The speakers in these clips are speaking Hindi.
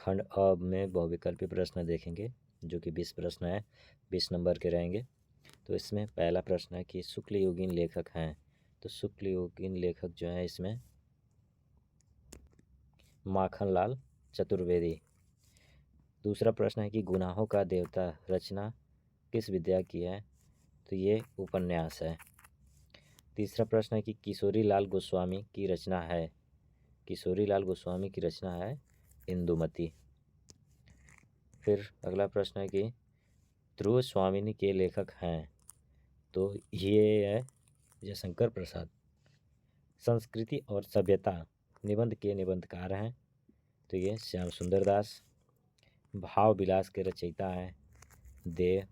खंड अ में बहुविकल्पी प्रश्न देखेंगे जो कि 20 प्रश्न है, 20 नंबर के रहेंगे। तो इसमें पहला प्रश्न है कि शुक्ल योगीन लेखक हैं। तो शुक्ल योगीन लेखक जो है इसमें माखनलाल चतुर्वेदी। दूसरा प्रश्न है कि गुनाहों का देवता रचना किस विद्या की है। तो ये उपन्यास है। तीसरा प्रश्न है कि किशोरी लाल गोस्वामी की रचना है। किशोरी लाल गोस्वामी की रचना है इंदुमती। फिर अगला प्रश्न है कि ध्रुव स्वामिनी के लेखक हैं। तो ये है जयशंकर प्रसाद। संस्कृति और सभ्यता निबंध के निबंधकार हैं। तो ये श्याम सुंदर दास। भाव विलास के रचयिता हैं देव।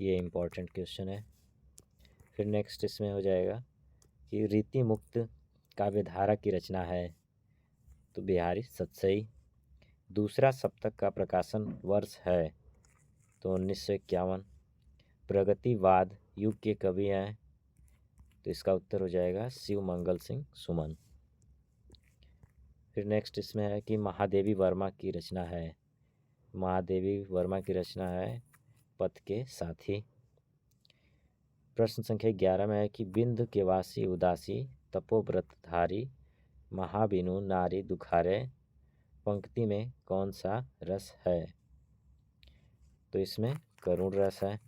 ये इम्पोर्टेंट क्वेश्चन है। फिर नेक्स्ट इसमें हो जाएगा कि रीति मुक्त काव्यधारा की रचना है। तो बिहारी सतसई। दूसरा सप्तक का प्रकाशन वर्ष है। तो 1951। प्रगतिवाद युग के कवि हैं। तो इसका उत्तर हो जाएगा शिव मंगल सिंह सुमन। फिर नेक्स्ट इसमें है कि महादेवी वर्मा की रचना है। महादेवी वर्मा की रचना है पथ के साथी। प्रश्न संख्या 11 में है कि बिंद के वासी उदासी तपोव्रतधारी महाबिनु नारी दुखारे पंक्ति में कौन सा रस है। तो इसमें करुण रस है।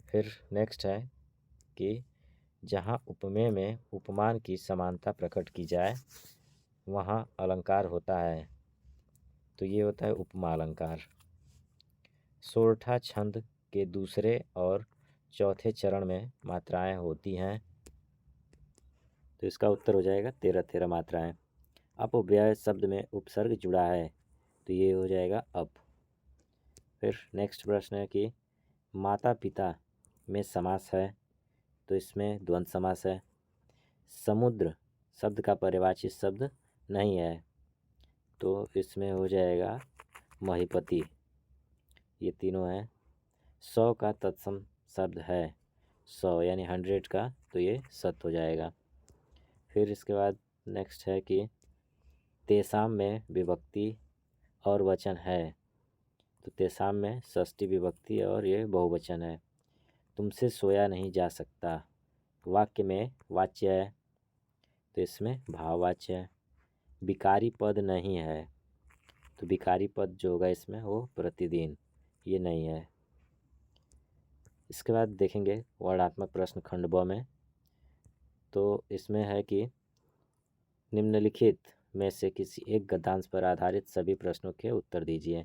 फिर नेक्स्ट है कि जहाँ उपमेय में उपमान की समानता प्रकट की जाए वहाँ अलंकार होता है। तो ये होता है उपमा अलंकार। सोरठा छंद के दूसरे और चौथे चरण में मात्राएं होती हैं। तो इसका उत्तर हो जाएगा 13 मात्राएं। अपव्यय शब्द में उपसर्ग जुड़ा है। तो ये हो जाएगा अप। फिर नेक्स्ट प्रश्न है कि माता पिता में समास है। तो इसमें द्वंद समास है। समुद्र शब्द का पर्यायवाची शब्द नहीं है। तो इसमें हो जाएगा महीपति। ये तीनों हैं। 100 का तत्सम शब्द है। 100 यानी 100 का। तो ये सत हो जाएगा। फिर इसके बाद नेक्स्ट है कि तेसाम में विभक्ति और वचन है। तो तेसाम में षष्ठी विभक्ति और ये बहुवचन है। तुमसे सोया नहीं जा सकता वाक्य में वाच्य है। तो इसमें भाववाच्य है। विकारी पद नहीं है। तो विकारी पद जो होगा इसमें वो प्रतिदिन, ये नहीं है। इसके बाद देखेंगे वर्णात्मक प्रश्न खंड ब में। तो इसमें है कि निम्नलिखित में से किसी एक गद्यांश पर आधारित सभी प्रश्नों के उत्तर दीजिए।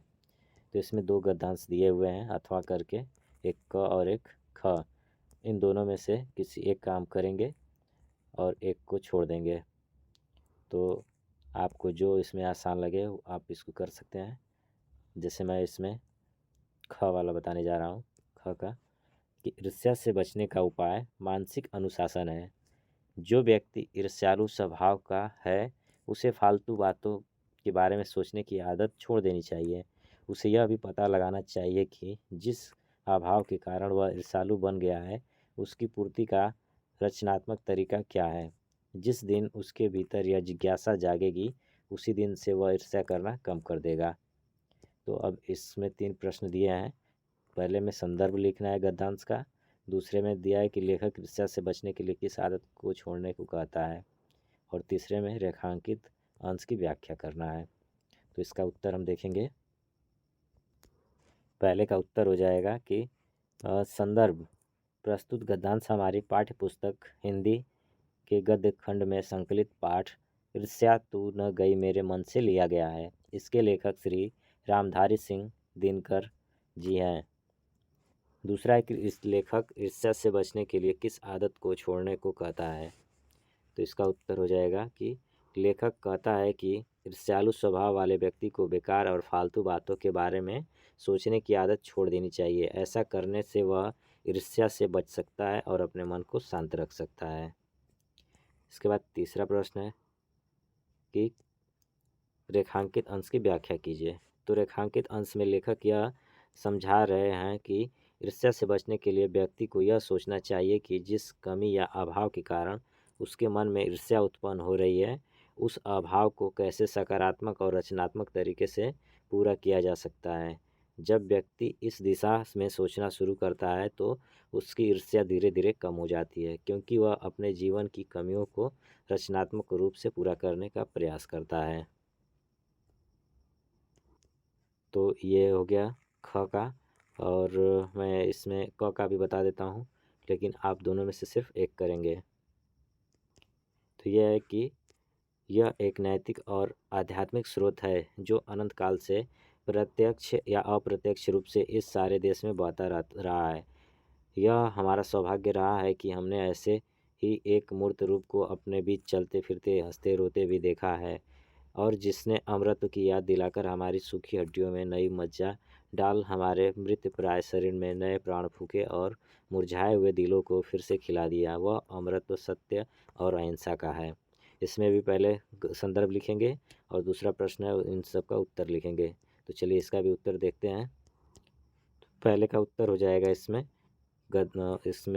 तो इसमें 2 गद्यांश दिए हुए हैं अथवा करके, एक क और एक ख। इन दोनों में से किसी एक का हम करेंगे और एक को छोड़ देंगे। तो आपको जो इसमें आसान लगे आप इसको कर सकते हैं। जैसे मैं इसमें ख वाला बताने जा रहा हूँ। ख का कि ईर्ष्या से बचने का उपाय मानसिक अनुशासन है। जो व्यक्ति ईर्ष्यालु स्वभाव का है उसे फालतू बातों के बारे में सोचने की आदत छोड़ देनी चाहिए। उसे यह भी पता लगाना चाहिए कि जिस अभाव के कारण वह ईर्ष्यालु बन गया है उसकी पूर्ति का रचनात्मक तरीका क्या है। जिस दिन उसके भीतर यह जिज्ञासा जागेगी उसी दिन से वह ईर्ष्या करना कम कर देगा। तो अब इसमें 3 प्रश्न दिए हैं। पहले में संदर्भ लिखना है गद्यांश का। दूसरे में दिया है कि लेखक ईर्ष्या से बचने के लिए किस आदत को छोड़ने को कहता है। और तीसरे में रेखांकित अंश की व्याख्या करना है। तो इसका उत्तर हम देखेंगे। पहले का उत्तर हो जाएगा कि संदर्भ प्रस्तुत गद्यांश हमारी पाठ्य पुस्तक हिंदी के गद्य खंड में संकलित पाठ ईर्ष्या तू न गई मेरे मन से लिया गया है। इसके लेखक श्री रामधारी सिंह दिनकर जी हैं। दूसरा है कि इस लेखक ईर्ष्या से बचने के लिए किस आदत को छोड़ने को कहता है। तो इसका उत्तर हो जाएगा कि लेखक कहता है कि ईर्ष्यालु स्वभाव वाले व्यक्ति को बेकार और फालतू बातों के बारे में सोचने की आदत छोड़ देनी चाहिए। ऐसा करने से वह ईर्ष्या से बच सकता है और अपने मन को शांत रख सकता है। इसके बाद तीसरा प्रश्न है कि रेखांकित अंश की व्याख्या कीजिए। तो रेखांकित अंश में लेखक यह समझा रहे हैं कि ईर्ष्या से बचने के लिए व्यक्ति को यह सोचना चाहिए कि जिस कमी या अभाव के कारण उसके मन में ईर्ष्या उत्पन्न हो रही है उस अभाव को कैसे सकारात्मक और रचनात्मक तरीके से पूरा किया जा सकता है। जब व्यक्ति इस दिशा में सोचना शुरू करता है तो उसकी ईर्ष्या धीरे धीरे कम हो जाती है, क्योंकि वह अपने जीवन की कमियों को रचनात्मक रूप से पूरा करने का प्रयास करता है। तो ये हो गया ख का। और मैं इसमें क का भी बता देता हूँ, लेकिन आप दोनों में से सिर्फ एक करेंगे। तो यह है कि यह एक नैतिक और आध्यात्मिक स्रोत है जो अनंत काल से प्रत्यक्ष या अप्रत्यक्ष रूप से इस सारे देश में बहता रहा है। यह हमारा सौभाग्य रहा है कि हमने ऐसे ही एक मूर्त रूप को अपने बीच चलते फिरते हंसते रोते भी देखा है, और जिसने अमृत की याद दिलाकर हमारी सूखी हड्डियों में नई मज्जा डाल हमारे मृत प्राय शरीर में नए प्राण फूके और मुरझाए हुए दिलों को फिर से खिला दिया। वह अमृत तो सत्य और अहिंसा का है। इसमें भी पहले संदर्भ लिखेंगे और दूसरा प्रश्न है इन सब का उत्तर लिखेंगे। तो चलिए इसका भी उत्तर देखते हैं। तो पहले का उत्तर हो जाएगा इसमें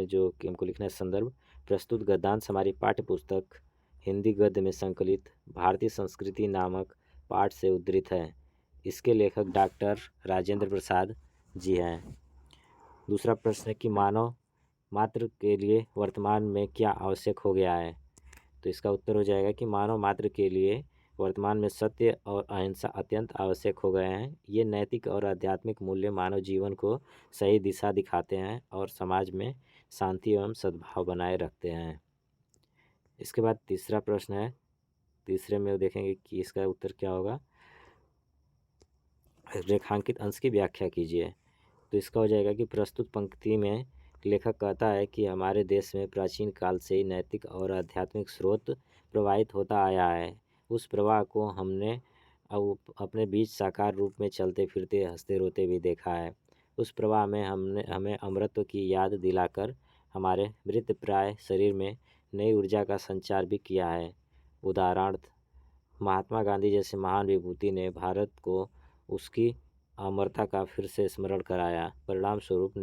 जो कि हमको लिखना है संदर्भ। प्रस्तुत गद्यांश हमारी पाठ्य पुस्तक हिंदी गद्य में संकलित भारतीय संस्कृति नामक पाठ से उद्धृत है। इसके लेखक डॉक्टर राजेंद्र प्रसाद जी हैं। दूसरा प्रश्न है कि मानव मात्र के लिए वर्तमान में क्या आवश्यक हो गया है। तो इसका उत्तर हो जाएगा कि मानव मात्र के लिए वर्तमान में सत्य और अहिंसा अत्यंत आवश्यक हो गए हैं। ये नैतिक और आध्यात्मिक मूल्य मानव जीवन को सही दिशा दिखाते हैं और समाज में शांति एवं सद्भाव बनाए रखते हैं। इसके बाद तीसरा प्रश्न है। तीसरे में देखेंगे कि इसका उत्तर क्या होगा। रेखांकित अंश की व्याख्या कीजिए। तो इसका हो जाएगा कि प्रस्तुत पंक्ति में लेखक कहता है कि हमारे देश में प्राचीन काल से ही नैतिक और आध्यात्मिक स्रोत प्रवाहित होता आया है। उस प्रवाह को हमने अपने बीच साकार रूप में चलते फिरते हंसते रोते भी देखा है। उस प्रवाह में हमें अमृत की याद दिलाकर हमारे मृत प्राय शरीर में नई ऊर्जा का संचार भी किया है। उदाहरणार्थ महात्मा गांधी जैसे महान विभूति ने भारत को उसकी अमरता का फिर से स्मरण कराया। परिणाम स्वरूप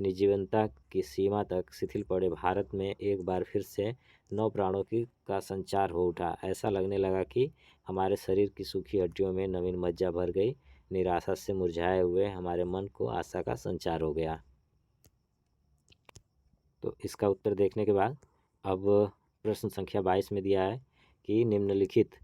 निर्जीवनता की सीमा तक शिथिल पड़े भारत में एक बार फिर से नौ प्राणों का संचार हो उठा। ऐसा लगने लगा कि हमारे शरीर की सूखी हड्डियों में नवीन मज्जा भर गई। निराशा से मुरझाए हुए हमारे मन को आशा का संचार हो गया। तो इसका उत्तर देखने के बाद अब प्रश्न संख्या 22 में दिया है कि निम्नलिखित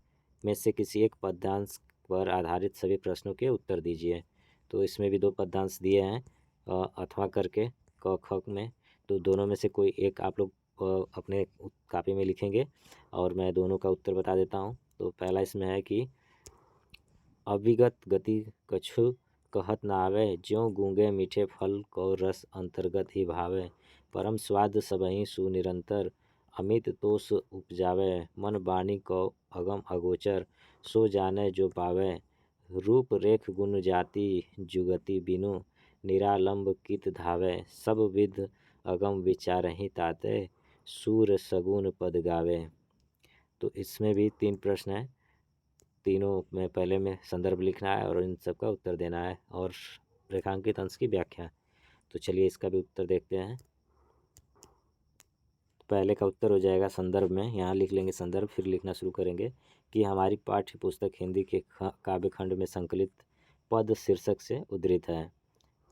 में से किसी एक पद्यांश पर आधारित सभी प्रश्नों के उत्तर दीजिए। तो इसमें भी दो पद्यांश दिए हैं अथवा करके क ख में। तो दोनों में से कोई एक आप लोग अपने कापी में लिखेंगे और मैं दोनों का उत्तर बता देता हूँ। तो पहला इसमें है कि अविगत गति कछु कहत न आवे, ज्यों गूंगे मीठे फल को रस अंतर्गत ही भावे। परम स्वाद सबहि सुनिरंतर, अमित तोष उपजावे। मन बानी को अगम अगोचर, सो जाने जो पावे। रूप रेख गुण जाति जुगति बिनु, निरालंब कित धावे। सब विध अगम विचारहि ताते, सूर सगुन पद गावे। तो इसमें भी 3 प्रश्न हैं। तीनों में पहले में संदर्भ लिखना है और इन सब का उत्तर देना है और रेखांकित अंश की व्याख्या। तो चलिए इसका भी उत्तर देखते हैं। पहले का उत्तर हो जाएगा संदर्भ में, यहाँ लिख लेंगे संदर्भ, फिर लिखना शुरू करेंगे कि हमारी पाठ्य पुस्तक हिंदी के काव्यखंड में संकलित पद शीर्षक से उद्धृत है,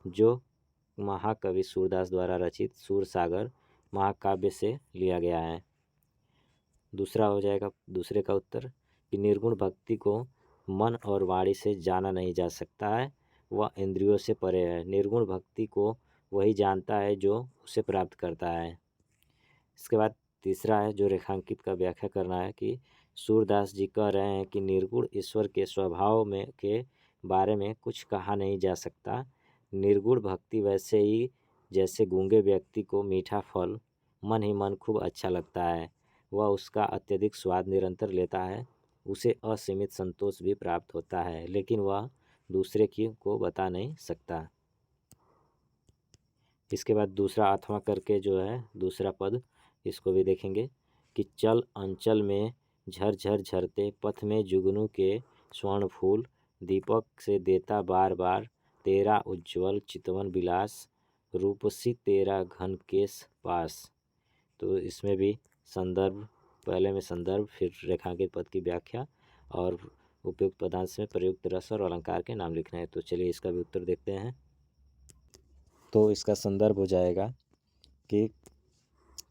जो महाकवि सूरदास द्वारा रचित सूरसागर महाकाव्य से लिया गया है। दूसरा हो जाएगा दूसरे का उत्तर कि निर्गुण भक्ति को मन और वाणी से जाना नहीं जा सकता है, वह इंद्रियों से परे है। निर्गुण भक्ति को वही जानता है जो उसे प्राप्त करता है। इसके बाद तीसरा है जो रेखांकित का व्याख्या करना है कि सूरदास जी कह रहे हैं कि निर्गुण ईश्वर के स्वभाव में के बारे में कुछ कहा नहीं जा सकता। निर्गुण भक्ति वैसे ही जैसे गूंगे व्यक्ति को मीठा फल मन ही मन खूब अच्छा लगता है, वह उसका अत्यधिक स्वाद निरंतर लेता है, उसे असीमित संतोष भी प्राप्त होता है, लेकिन वह दूसरे की को बता नहीं सकता। इसके बाद दूसरा अथवा करके जो है दूसरा पद, इसको भी देखेंगे कि चल अंचल में झरझर झरते पथ में जुगनू के स्वर्ण फूल, दीपक से देता बार बार तेरा उज्ज्वल चितवन विलास, रूपसी तेरा घन केश पास। तो इसमें भी संदर्भ पहले में संदर्भ, फिर रेखांकित पद की व्याख्या और उपयुक्त पदांश में प्रयुक्त रस और अलंकार के नाम लिखने हैं। तो चलिए इसका भी उत्तर देखते हैं। तो इसका संदर्भ हो जाएगा कि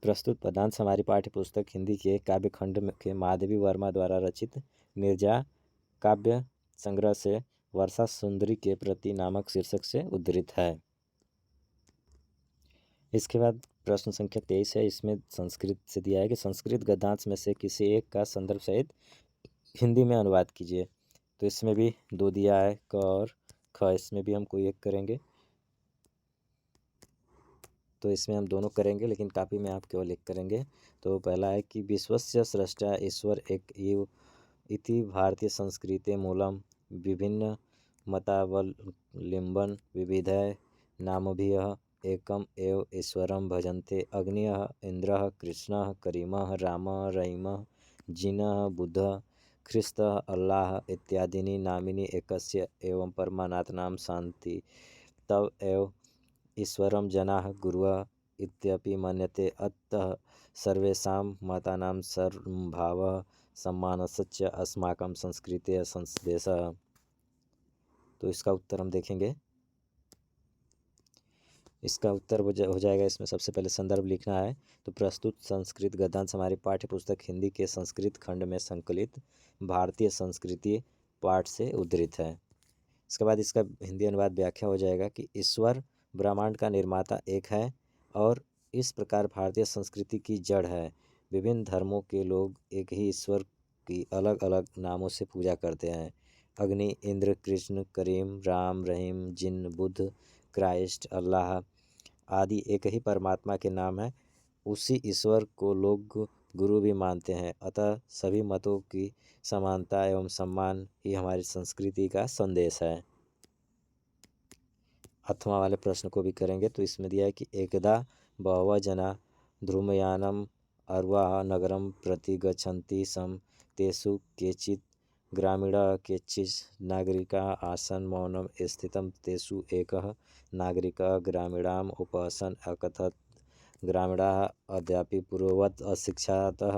प्रस्तुत पदांश हमारी पाठ्य पुस्तक हिंदी के काव्य खंड के महादेवी वर्मा द्वारा रचित निर्जा काव्य संग्रह से वर्षा सुंदरी के प्रति नामक शीर्षक से उद्धृत है। इसके बाद प्रश्न संख्या 23 है। इसमें संस्कृत से दिया है कि संस्कृत गद्यांश में से किसी एक का संदर्भ सहित हिंदी में अनुवाद कीजिए। तो इसमें भी दो दिया है, क और ख। इसमें भी हम कोई एक करेंगे। तो इसमें हम दोनों करेंगे, लेकिन कापी में आप केवल एक करेंगे। तो पहला है कि विश्वस्य स्रष्टा ईश्वर एक एव इति भारतीय संस्कृते मूलम विभिन्न मतावलंबन विविधय नामभिः एकम एव ईश्वरं भजन्ते अग्निः इंद्रः कृष्णः करीमः रामः रहीमः जिनः बुद्धः ख्रिस्तः अल्लाह इत्यादीनि नामीनि एकस्य एवं परमात्मनां शान्ति तव एव ईश्वरं जनाः गुरुः इत्यपि मन्यते। अतः सर्वेषां मतानां समभावः सम्मानश्च अस्माकं संस्कृतेः संदेशः। तो इसका उत्तर हम देखेंगे। इसका उत्तर हो जाएगा, इसमें सबसे पहले संदर्भ लिखना है। तो प्रस्तुत संस्कृत गद्यांश हमारी पाठ्य पुस्तक हिंदी के संस्कृत खंड में संकलित भारतीय संस्कृति पाठ से उद्धृत है। इसके बाद इसका हिंदी अनुवाद व्याख्या हो जाएगा कि ईश्वर ब्रह्मांड का निर्माता एक है और इस प्रकार भारतीय संस्कृति की जड़ है। विभिन्न धर्मों के लोग एक ही ईश्वर की अलग अलग नामों से पूजा करते हैं। अग्नि, इंद्र, कृष्ण, करीम, राम, रहीम, जिन, बुद्ध, क्राइस्ट, अल्लाह आदि एक ही परमात्मा के नाम हैं। उसी ईश्वर को लोग गुरु भी मानते हैं। अतः सभी मतों की समानता एवं सम्मान ही हमारी संस्कृति का संदेश है। 8वां वाले प्रश्न को भी करेंगे। तो इसमें दिया है कि एकदा बहवः जना ध्रुमयानम अर्वाह नगरम प्रति गच्छन्ति सम तेषु केचित् ग्रामीणाः केचित् नागरिकाः आसन् मौनं स्थितं तेषु एकः नागरिकः ग्रामीणाम् उपहसन् अकथयत् ग्रामीणाः अद्यापि पूर्ववत् अशिक्षिताः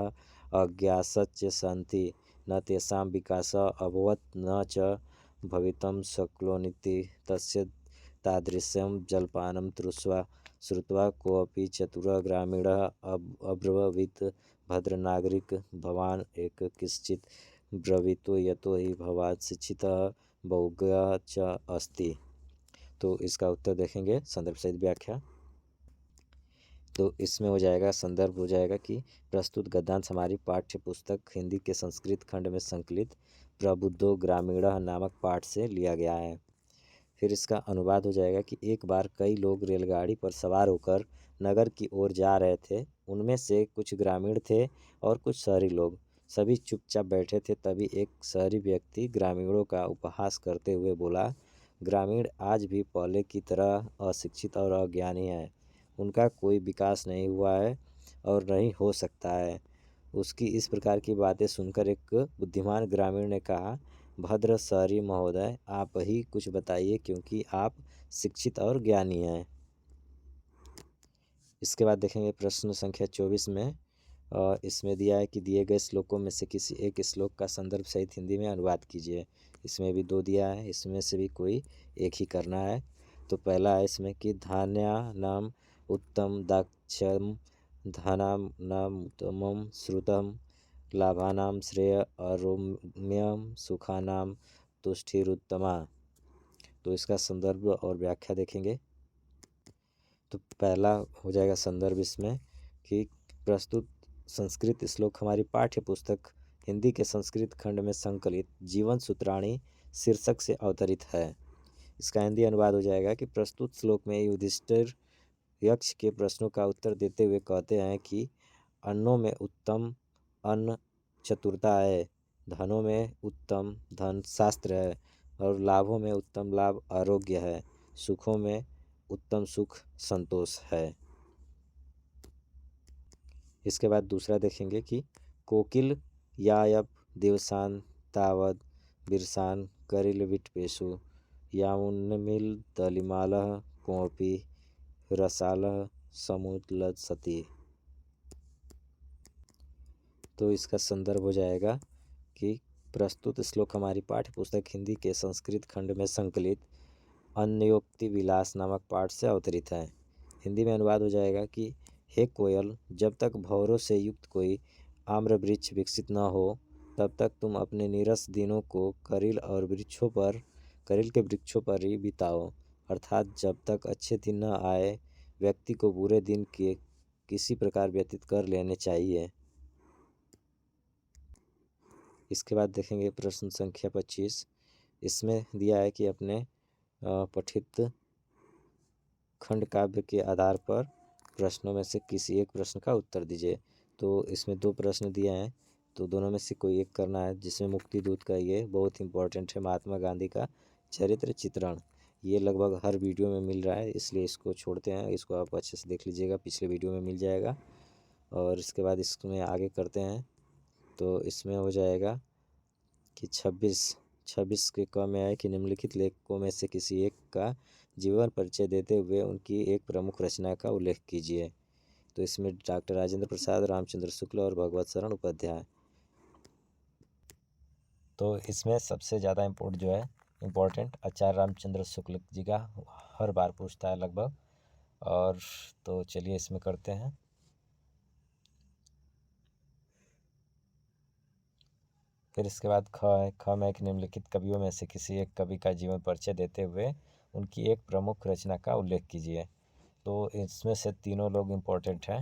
अज्ञाश्च सन्ति न तेषां विकासः अभवत् न च भवितुं शक्नोति। तस्य तादृशं जलपानं श्रुत्वा कोऽपि चतुरः ग्रामीणः अब्रवीत् भद्रनागरिक भवान् एक किश्चित् ब्रवीतु यतो हि भवान् शिक्षितः बहुज्ञः च अस्ति। तो इसका उत्तर देखेंगे संदर्भ सहित व्याख्या। तो इसमें हो जाएगा, संदर्भ हो जाएगा कि प्रस्तुत गद्यांश हमारी पाठ्य पुस्तक हिंदी के संस्कृत खंड में संकलित प्रबुद्धो ग्रामीणः नामक पाठ से लिया गया है। फिर इसका अनुवाद हो जाएगा कि एक बार कई लोग रेलगाड़ी पर सवार होकर नगर की ओर जा रहे थे। उनमें से कुछ ग्रामीण थे और कुछ शहरी लोग। सभी चुपचाप बैठे थे। तभी एक शहरी व्यक्ति ग्रामीणों का उपहास करते हुए बोला, ग्रामीण आज भी पहले की तरह अशिक्षित और अज्ञानी हैं। उनका कोई विकास नहीं हुआ है और नहीं हो सकता है। उसकी इस प्रकार की बातें सुनकर एक बुद्धिमान ग्रामीण ने कहा, भद्र शहरी महोदय, आप ही कुछ बताइए क्योंकि आप शिक्षित और ज्ञानी हैं। इसके बाद देखेंगे प्रश्न संख्या 24 में। इसमें दिया है कि दिए गए श्लोकों में से किसी एक श्लोक का संदर्भ सहित हिंदी में अनुवाद कीजिए। इसमें भी दो दिया है, इसमें से भी कोई एक ही करना है। तो पहला है इसमें कि धान्यानाम उत्तम दाक्ष्यम धनानाम उत्तमम श्रुतम लाभानाम श्रेय अरोम्यम सुखानाम तुष्टिरुत्तमा। तो इसका संदर्भ और व्याख्या देखेंगे। तो पहला हो जाएगा संदर्भ इसमें कि प्रस्तुत संस्कृत श्लोक हमारी पाठ्य पुस्तक हिंदी के संस्कृत खंड में संकलित जीवन सूत्राणी शीर्षक से अवतरित है। इसका हिंदी अनुवाद हो जाएगा कि प्रस्तुत श्लोक में युधिष्ठिर यक्ष के प्रश्नों का उत्तर देते हुए कहते हैं कि अन्नों में उत्तम अन्न चतुरता है, धनों में उत्तम धन शास्त्र है और लाभों में उत्तम लाभ आरोग्य है, सुखों में उत्तम सुख संतोष है। इसके बाद दूसरा देखेंगे कि कोकिल यायब देवसान तावद बिरसान करिल विटपेशु यामुन्मिल दलिमालः कोऽपि रसालः समुल्लसति। तो इसका संदर्भ हो जाएगा कि प्रस्तुत श्लोक हमारी पाठ्य पुस्तक हिंदी के संस्कृत खंड में संकलित अन्योक्ति विलास नामक पाठ से अवतरित है। हिंदी में अनुवाद हो जाएगा कि हे कोयल, जब तक भंवरों से युक्त कोई आम्र वृक्ष विकसित न हो तब तक तुम अपने नीरस दिनों को करील के वृक्षों पर ही बिताओ। अर्थात जब तक अच्छे दिन न आए व्यक्ति को बुरे दिन के किसी प्रकार व्यतीत कर लेने चाहिए। इसके बाद देखेंगे प्रश्न संख्या 25। इसमें दिया है कि अपने पठित खंड काव्य के आधार पर प्रश्नों में से किसी एक प्रश्न का उत्तर दीजिए। तो इसमें 2 प्रश्न दिए हैं, तो दोनों में से कोई एक करना है, जिसमें मुक्ति दूत का ये बहुत इंपॉर्टेंट है, महात्मा गांधी का चरित्र चित्रण। ये लगभग हर वीडियो में मिल रहा है, इसलिए इसको छोड़ते हैं, इसको आप अच्छे से देख लीजिएगा, पिछले वीडियो में मिल जाएगा। और इसके बाद इसमें आगे करते हैं, तो इसमें हो जाएगा कि 26 के क में है कि निम्नलिखित लेखकों में से किसी एक का जीवन परिचय देते हुए उनकी एक प्रमुख रचना का उल्लेख कीजिए। तो इसमें डॉक्टर राजेंद्र प्रसाद, रामचंद्र शुक्ल और भगवत शरण उपाध्याय। तो इसमें सबसे ज़्यादा इम्पोर्टेंट आचार्य रामचंद्र शुक्ल जी का हर बार पूछता है लगभग। और तो चलिए इसमें करते हैं। फिर इसके बाद ख में कि निम्नलिखित कवियों में से किसी एक कवि का जीवन परिचय देते हुए उनकी एक प्रमुख रचना का उल्लेख कीजिए। तो इसमें से तीनों लोग इम्पोर्टेंट हैं।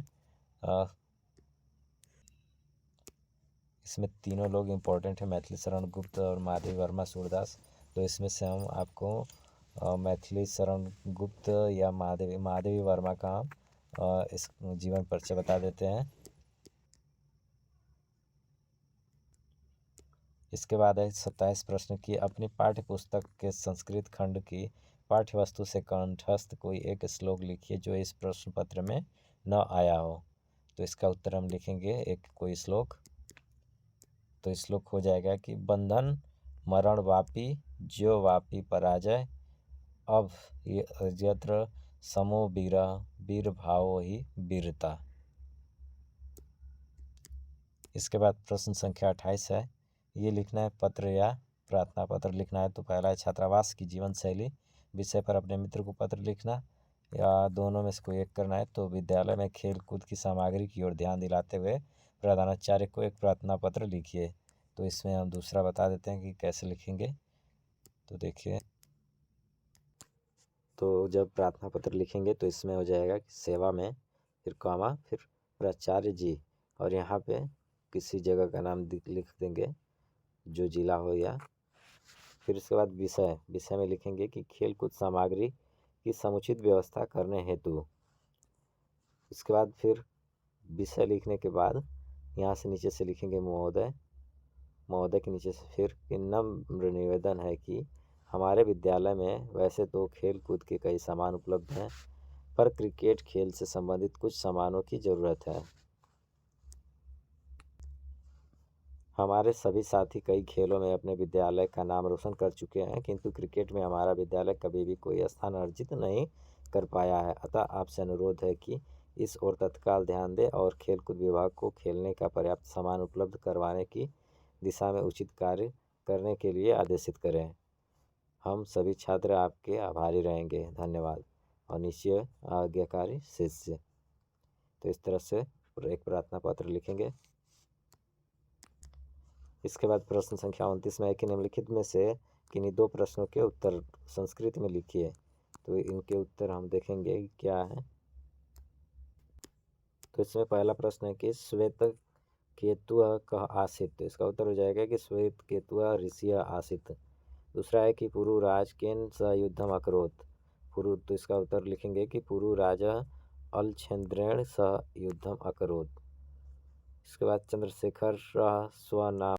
इसमें तीनों लोग इम्पोर्टेंट हैं, मैथिली शरण गुप्त और माधवी वर्मा सूरदास। तो इसमें से हम आपको मैथिली शरण गुप्त या माधवी वर्मा का इस जीवन परिचय बता देते हैं। इसके बाद है 27 प्रश्न की अपनी पाठ्य पुस्तक के संस्कृत खंड की पाठ्य वस्तु से कंठस्थ कोई एक श्लोक लिखिए जो इस प्रश्न पत्र में न आया हो। तो इसका उत्तर हम लिखेंगे एक कोई श्लोक। तो श्लोक हो जाएगा कि बंधन मरण वापी ज्यो वापी पराजय अब यत्र समो वीर भावो ही वीरता। इसके बाद प्रश्न संख्या 28 है, ये लिखना है पत्र या प्रार्थना पत्र लिखना है। तो पहला है छात्रावास की जीवन शैली विषय पर अपने मित्र को पत्र लिखना, या दोनों में से कोई एक करना है। तो विद्यालय में खेल कूद की सामग्री की ओर ध्यान दिलाते हुए प्रधानाचार्य को एक प्रार्थना पत्र लिखिए। तो इसमें हम दूसरा बता देते हैं कि कैसे लिखेंगे। तो देखिए, तो जब प्रार्थना पत्र लिखेंगे तो इसमें हो जाएगा कि सेवा में, फिर कॉमा, फिर प्राचार्य जी, और यहाँ पे किसी जगह का नाम लिख देंगे जो जिला हो। या फिर इसके बाद विषय में लिखेंगे कि खेल कूद सामग्री की समुचित व्यवस्था करने हेतु। इसके बाद फिर विषय लिखने के बाद यहाँ से नीचे से लिखेंगे महोदय के नीचे से फिर नम्र निवेदन है कि हमारे विद्यालय में वैसे तो खेल कूद के कई सामान उपलब्ध हैं, पर क्रिकेट खेल से संबंधित कुछ सामानों की ज़रूरत है। हमारे सभी साथी कई खेलों में अपने विद्यालय का नाम रोशन कर चुके हैं, किंतु क्रिकेट में हमारा विद्यालय कभी भी कोई स्थान अर्जित नहीं कर पाया है। अतः आपसे अनुरोध है कि इस ओर तत्काल ध्यान दें और खेलकूद विभाग को खेलने का पर्याप्त सामान उपलब्ध करवाने की दिशा में उचित कार्य करने के लिए आदेशित करें। हम सभी छात्र आपके आभारी रहेंगे। धन्यवाद। और नीचे आज्ञाकारी शिष्य। तो इस तरह से एक प्रार्थना पत्र लिखेंगे। इसके बाद प्रश्न संख्या 29 में है कि निम्नलिखित में से किन्हीं 2 प्रश्नों के उत्तर संस्कृत में लिखिए। तो इनके उत्तर हम देखेंगे क्या है। तो इसमें पहला प्रश्न है कि श्वेत केतु कः आसीत्। तो इसका उत्तर हो जाएगा कि श्वेत केतु ऋषि आसीत्। दूसरा है कि पुरुराज केन स युद्धम अकरोत्। तो इसका उत्तर लिखेंगे कि पुरुराज अलछेन्द्रेण स युद्धम अकरोत्। इसके बाद चंद्रशेखर स्वनाम